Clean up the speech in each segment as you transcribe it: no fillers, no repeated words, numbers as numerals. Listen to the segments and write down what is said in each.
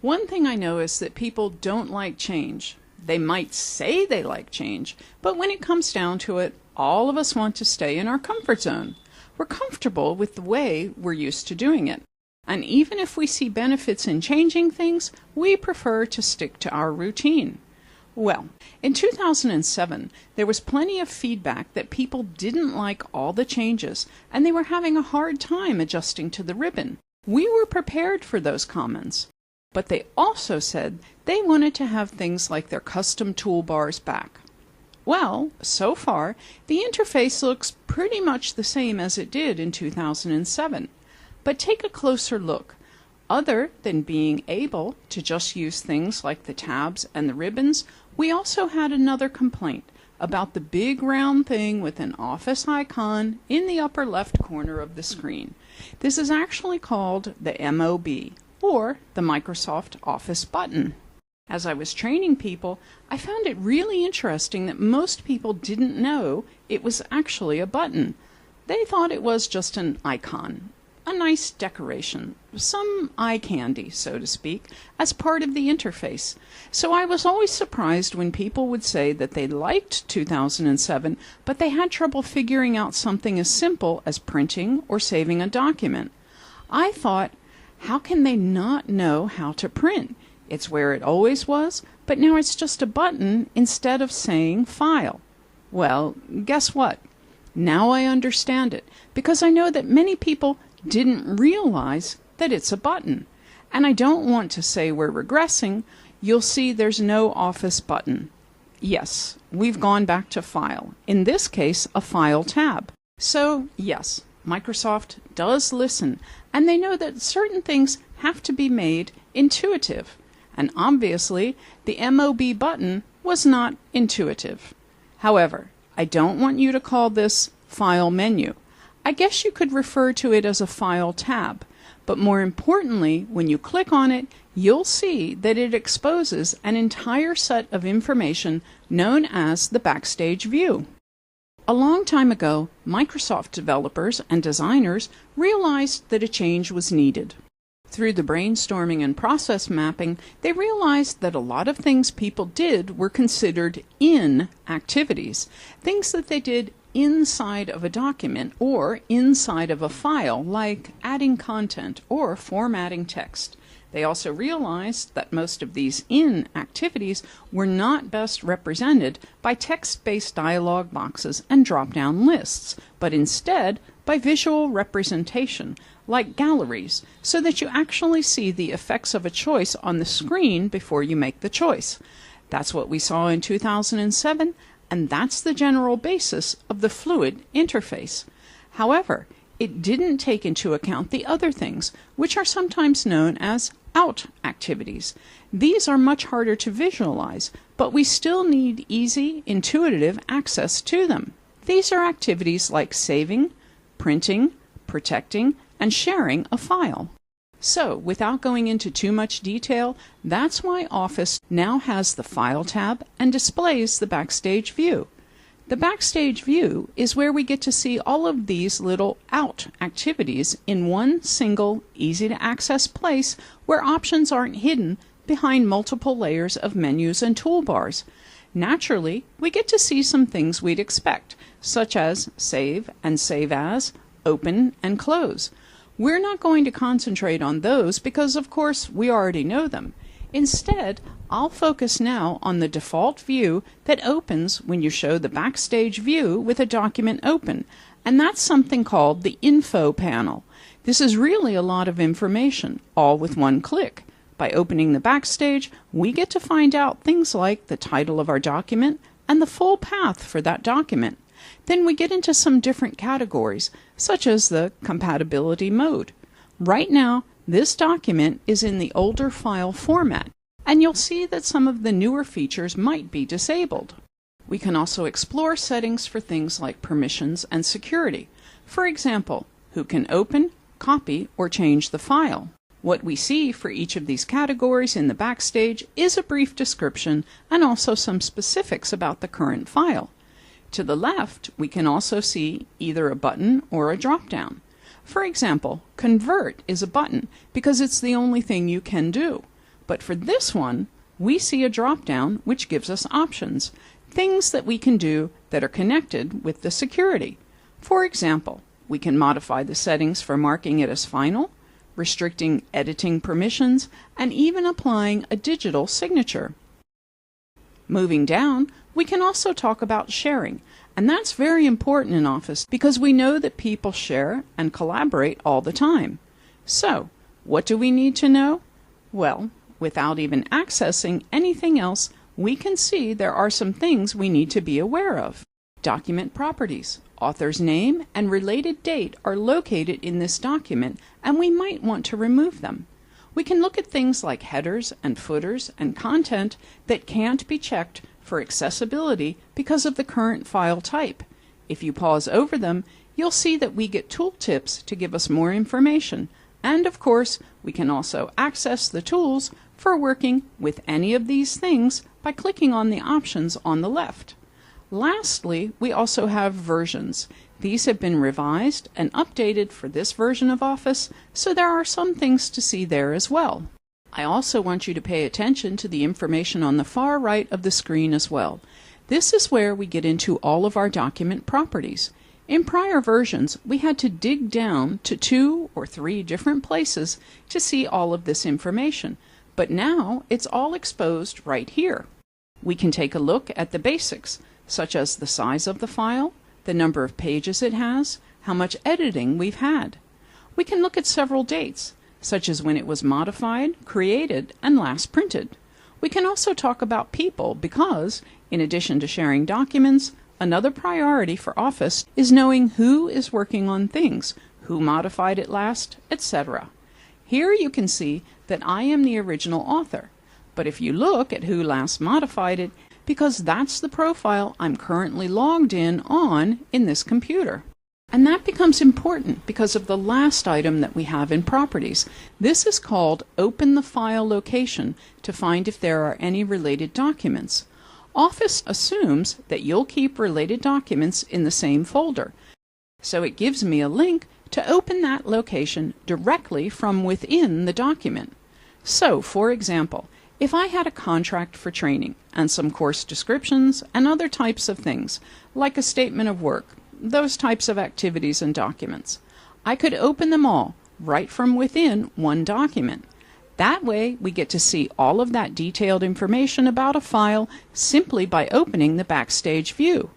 One thing I know is that people don't like change. They might say they like change, but when it comes down to it, all of us want to stay in our comfort zone. We're comfortable with the way we're used to doing it. And even if we see benefits in changing things, we prefer to stick to our routine. Well, in 2007, there was plenty of feedback that people didn't like all the changes, and they were having a hard time adjusting to the ribbon. We were prepared for those comments. But they also said they wanted to have things like their custom toolbars back. Well, so far, the interface looks pretty much the same as it did in 2007. But take a closer look. Other than being able to just use things like the tabs and the ribbons, we also had another complaint about the big round thing with an Office icon in the upper left corner of the screen. This is actually called the MOB, or the Microsoft Office button. As I was training people, I found it really interesting that most people didn't know it was actually a button. They thought it was just an icon, a nice decoration, some eye candy, so to speak, as part of the interface. So I was always surprised when people would say that they liked 2007, but they had trouble figuring out something as simple as printing or saving a document. I thought, how can they not know how to print? It's where it always was, but now it's just a button instead of saying file. Well, guess what? Now I understand it, because I know that many people didn't realize that it's a button. And I don't want to say we're regressing. You'll see there's no Office button. Yes, we've gone back to File, in this case a File tab. So yes, Microsoft does listen, and they know that certain things have to be made intuitive. And obviously, the MOB button was not intuitive. However, I don't want you to call this File menu. I guess you could refer to it as a File tab. But more importantly, when you click on it, you'll see that it exposes an entire set of information known as the Backstage view. A long time ago, Microsoft developers and designers realized that a change was needed. Through the brainstorming and process mapping, they realized that a lot of things people did were considered in activities, things that they did inside of a document or inside of a file, like adding content or formatting text. They also realized that most of these in activities were not best represented by text-based dialog boxes and drop-down lists, but instead by visual representation, like galleries, so that you actually see the effects of a choice on the screen before you make the choice. That's what we saw in 2007, and that's the general basis of the fluid interface. However, it didn't take into account the other things, which are sometimes known as out activities. These are much harder to visualize, but we still need easy, intuitive access to them. These are activities like saving, printing, protecting, and sharing a file. So, without going into too much detail, that's why Office now has the File tab and displays the Backstage view. The Backstage view is where we get to see all of these little out activities in one single, easy-to-access place where options aren't hidden behind multiple layers of menus and toolbars. Naturally, we get to see some things we'd expect, such as save and save as, open and close. We're not going to concentrate on those because, of course, we already know them. Instead, I'll focus now on the default view that opens when you show the Backstage view with a document open, and that's something called the Info panel. This is really a lot of information, all with one click. By opening the Backstage, we get to find out things like the title of our document and the full path for that document. Then we get into some different categories, such as the compatibility mode. Right now, this document is in the older file format, and you'll see that some of the newer features might be disabled. We can also explore settings for things like permissions and security. For example, who can open, copy, or change the file. What we see for each of these categories in the Backstage is a brief description and also some specifics about the current file. To the left, we can also see either a button or a drop-down. For example, Convert is a button because it's the only thing you can do. But for this one, we see a drop-down which gives us options, things that we can do that are connected with the security. For example, we can modify the settings for marking it as final, restricting editing permissions, and even applying a digital signature. Moving down, we can also talk about sharing, and that's very important in Office because we know that people share and collaborate all the time. So, what do we need to know? Well, without even accessing anything else, we can see there are some things we need to be aware of. Document properties, author's name, and related date are located in this document, and we might want to remove them. We can look at things like headers and footers and content that can't be checked for accessibility because of the current file type. If you pause over them, you'll see that we get tooltips to give us more information. And of course, we can also access the tools for working with any of these things by clicking on the options on the left. Lastly, we also have versions. These have been revised and updated for this version of Office, so there are some things to see there as well. I also want you to pay attention to the information on the far right of the screen as well. This is where we get into all of our document properties. In prior versions, we had to dig down to 2 or 3 different places to see all of this information, but now it's all exposed right here. We can take a look at the basics, such as the size of the file, the number of pages it has, how much editing we've had. We can look at several dates, such as when it was modified, created, and last printed. We can also talk about people because, in addition to sharing documents, another priority for Office is knowing who is working on things, who modified it last, etc. Here you can see that I am the original author, but if you look at who last modified it, because that's the profile I'm currently logged in on in this computer. And that becomes important because of the last item that we have in Properties. This is called Open the File Location to find if there are any related documents. Office assumes that you'll keep related documents in the same folder, so it gives me a link to open that location directly from within the document. So, for example, if I had a contract for training and some course descriptions and other types of things, like a statement of work, those types of activities and documents, I could open them all right from within one document. That way we get to see all of that detailed information about a file simply by opening the Backstage view.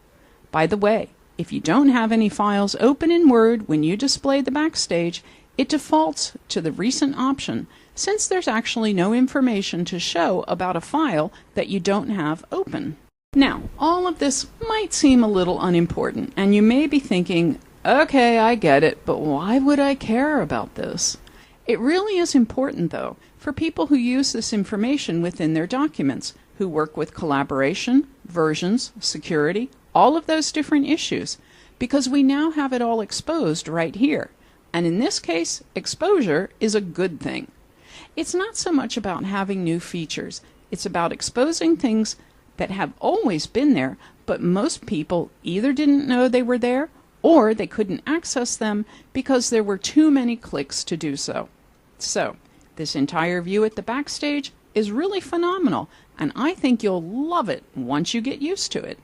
By the way, if you don't have any files open in Word when you display the Backstage, it defaults to the Recent option, since there's actually no information to show about a file that you don't have open. Now, all of this might seem a little unimportant, and you may be thinking, okay, I get it, but why would I care about this? It really is important, though, for people who use this information within their documents, who work with collaboration, versions, security, all of those different issues, because we now have it all exposed right here. And in this case, exposure is a good thing. It's not so much about having new features, it's about exposing things that have always been there, but most people either didn't know they were there, or they couldn't access them because there were too many clicks to do so. So, this entire view at the Backstage is really phenomenal, and I think you'll love it once you get used to it.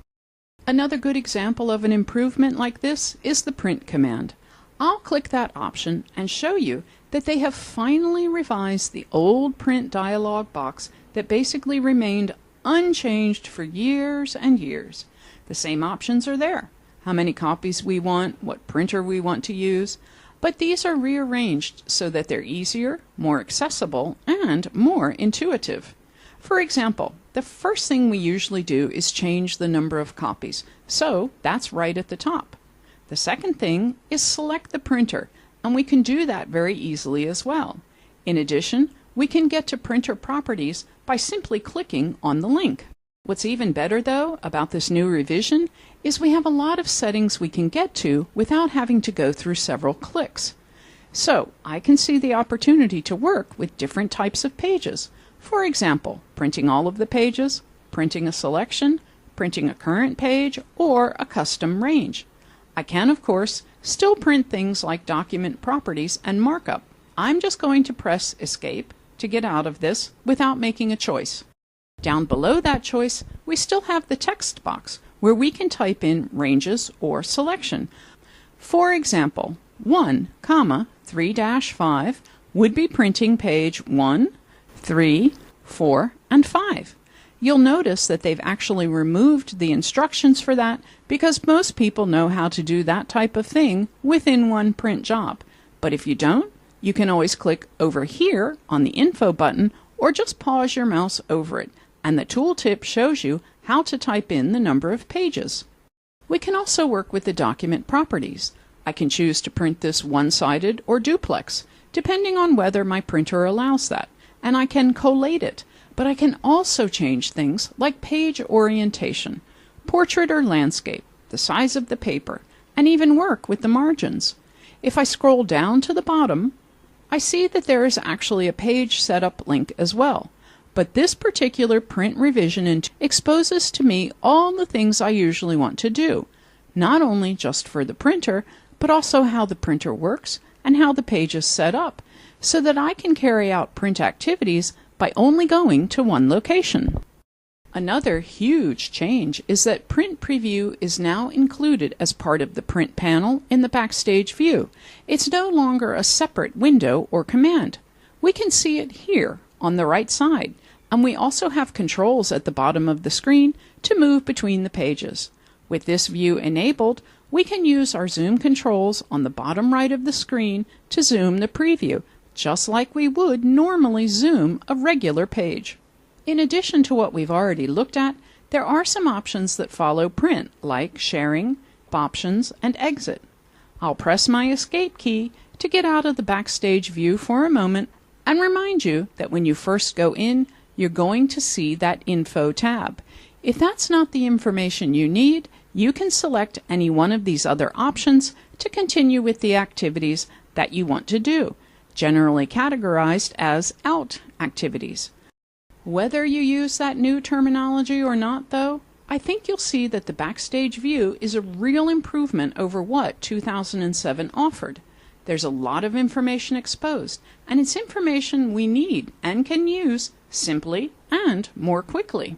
Another good example of an improvement like this is the Print command. I'll click that option and show you that they have finally revised the old Print dialog box that basically remained unchanged for years and years. The same options are there. How many copies we want, what printer we want to use, but these are rearranged so that they're easier, more accessible, and more intuitive. For example, the first thing we usually do is change the number of copies, so that's right at the top. The second thing is select the printer, and we can do that very easily as well. In addition, we can get to printer properties by simply clicking on the link. What's even better, though, about this new revision is we have a lot of settings we can get to without having to go through several clicks. So, I can see the opportunity to work with different types of pages. For example, printing all of the pages, printing a selection, printing a current page, or a custom range. I can, of course, still print things like document properties and markup. I'm just going to press Escape, to get out of this without making a choice. Down below that choice, we still have the text box where we can type in ranges or selection. For example, 1, 3-5 would be printing page 1, 3, 4, and 5. You'll notice that they've actually removed the instructions for that because most people know how to do that type of thing within one print job. But if you don't, you can always click over here on the info button or just pause your mouse over it, and the tooltip shows you how to type in the number of pages. We can also work with the document properties. I can choose to print this one-sided or duplex, depending on whether my printer allows that, and I can collate it. But I can also change things like page orientation, portrait or landscape, the size of the paper, and even work with the margins. If I scroll down to the bottom, I see that there is actually a page setup link as well. But this particular print revision exposes to me all the things I usually want to do, not only just for the printer, but also how the printer works and how the page is set up, so that I can carry out print activities by only going to one location. Another huge change is that Print Preview is now included as part of the print panel in the Backstage view. It's no longer a separate window or command. We can see it here on the right side, and we also have controls at the bottom of the screen to move between the pages. With this view enabled, we can use our zoom controls on the bottom right of the screen to zoom the preview, just like we would normally zoom a regular page. In addition to what we've already looked at, there are some options that follow print, like sharing, options, and exit. I'll press my escape key to get out of the Backstage view for a moment and remind you that when you first go in, you're going to see that Info tab. If that's not the information you need, you can select any one of these other options to continue with the activities that you want to do, generally categorized as out activities. Whether you use that new terminology or not, though, I think you'll see that the Backstage view is a real improvement over what 2007 offered. There's a lot of information exposed, and it's information we need and can use simply and more quickly.